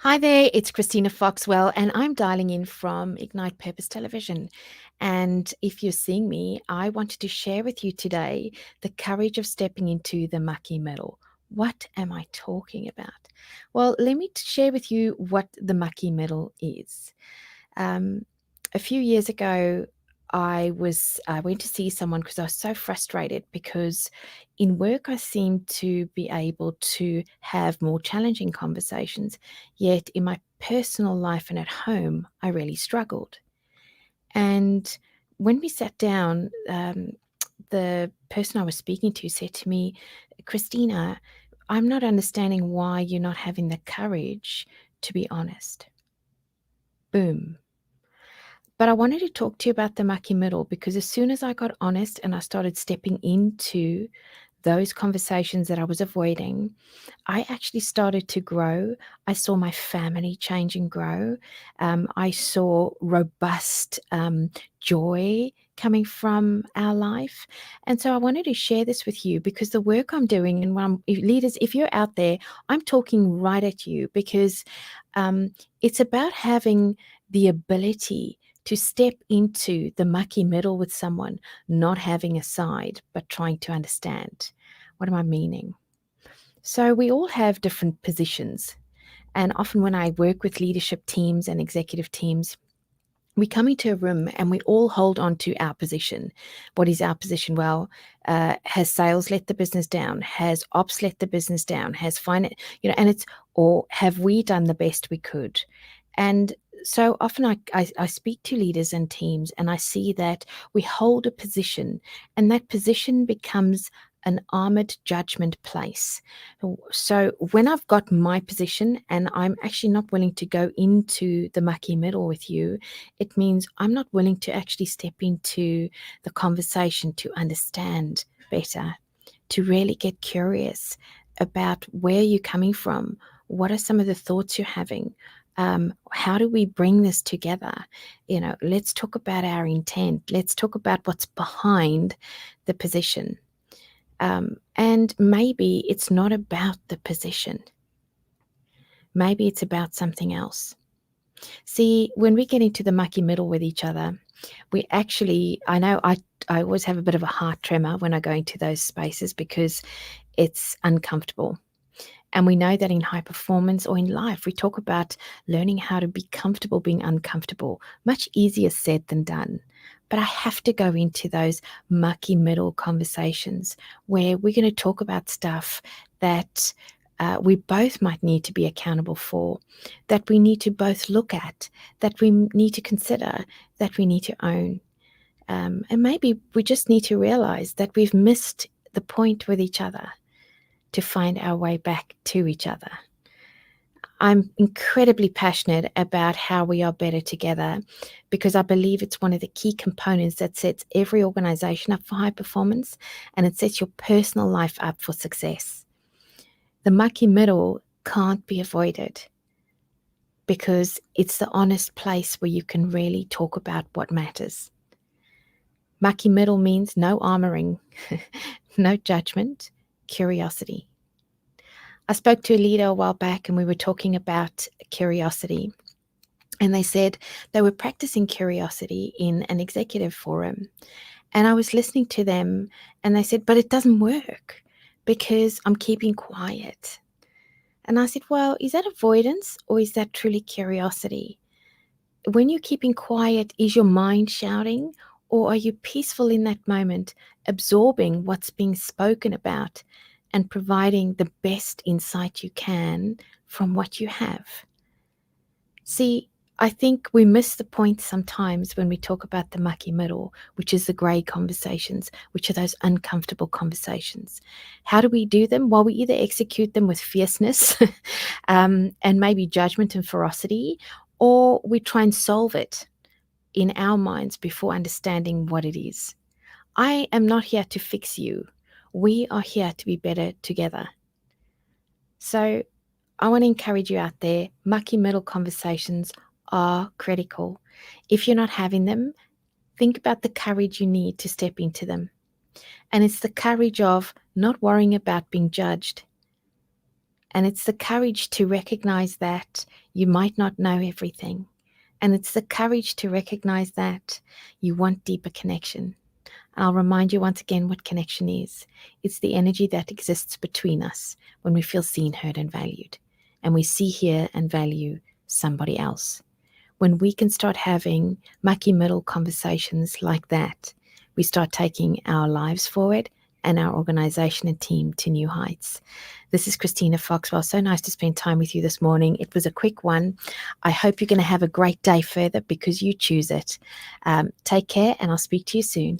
Hi there, it's Christina Foxwell, and I'm dialing in from Ignite Purpose Television. And if you're seeing me, I wanted to share with you today the courage of stepping into the mucky middle. What am I talking about? Well, let me share with you what the mucky middle is. Um, a few years ago, I went to see someone because I was so frustrated because in work I seemed to be able to have more challenging conversations, yet in my personal life and at home I really struggled. And when we sat down, the person I was speaking to said to me, Christina, I'm not understanding why you're not having the courage to be honest. Boom. But I wanted to talk to you about the mucky middle because as soon as I got honest and I started stepping into those conversations that I was avoiding, I actually started to grow. I saw my family change and grow. I saw robust joy coming from our life. And so I wanted to share this with you because the work I'm doing and leaders, if you're out there, I'm talking right at you because it's about having the ability to step into the mucky middle with someone, not having a side, but trying to understand. What am I meaning? So, we all have different positions. And often, when I work with leadership teams and executive teams, we come into a room and we all hold on to our position. What is our position? Well, has sales let the business down? Has ops let the business down? Has finance, and it's, or have we done the best we could? And so often I speak to leaders and teams and I see that we hold a position and that position becomes an armored judgment place. So when I've got my position and I'm actually not willing to go into the mucky middle with you, it means I'm not willing to actually step into the conversation to understand better, to really get curious about where you're coming from. What are some of the thoughts you're having? How do we bring this together? Let's talk about our intent. Let's talk about what's behind the position. And maybe it's not about the position. Maybe it's about something else. See, when we get into the mucky middle with each other, we actually, I always have a bit of a heart tremor when I go into those spaces because it's uncomfortable. And we know that in high performance or in life, we talk about learning how to be comfortable being uncomfortable. Much easier said than done. But I have to go into those mucky middle conversations where we're going to talk about stuff that we both might need to be accountable for, that we need to both look at, that we need to consider, that we need to own. And maybe we just need to realize that we've missed the point with each other to find our way back to each other. I'm incredibly passionate about how we are better together because I believe it's one of the key components that sets every organization up for high performance and it sets your personal life up for success. The mucky middle can't be avoided because it's the honest place where you can really talk about what matters. Mucky middle means no armoring, no judgment, curiosity. I spoke to a leader a while back and we were talking about curiosity. And they said they were practicing curiosity in an executive forum. And I was listening to them and they said, but it doesn't work because I'm keeping quiet. And I said, well, is that avoidance or is that truly curiosity? When you're keeping quiet, is your mind shouting or are you peaceful in that moment, absorbing what's being spoken about and providing the best insight you can from what you have? See, I think we miss the point sometimes when we talk about the mucky middle, which is the grey conversations, which are those uncomfortable conversations. How do we do them? Well, we either execute them with fierceness and maybe judgment and ferocity, or we try and solve it in our minds before understanding what it is. I am not here to fix you. We are here to be better together. So I want to encourage you out there, mucky middle conversations are critical. If you're not having them, think about the courage you need to step into them. And it's the courage of not worrying about being judged, And it's the courage to recognize that you might not know everything. And it's the courage to recognize that you want deeper connection. I'll remind you once again what connection is. It's the energy that exists between us when we feel seen, heard, and valued. And we see, hear, and value somebody else. When we can start having mucky middle conversations like that, we start taking our lives forward and our organization and team to new heights. This is Christina Foxwell. So nice to spend time with you this morning. It was a quick one. I hope you're going to have a great day further because you choose it. Take care, and I'll speak to you soon.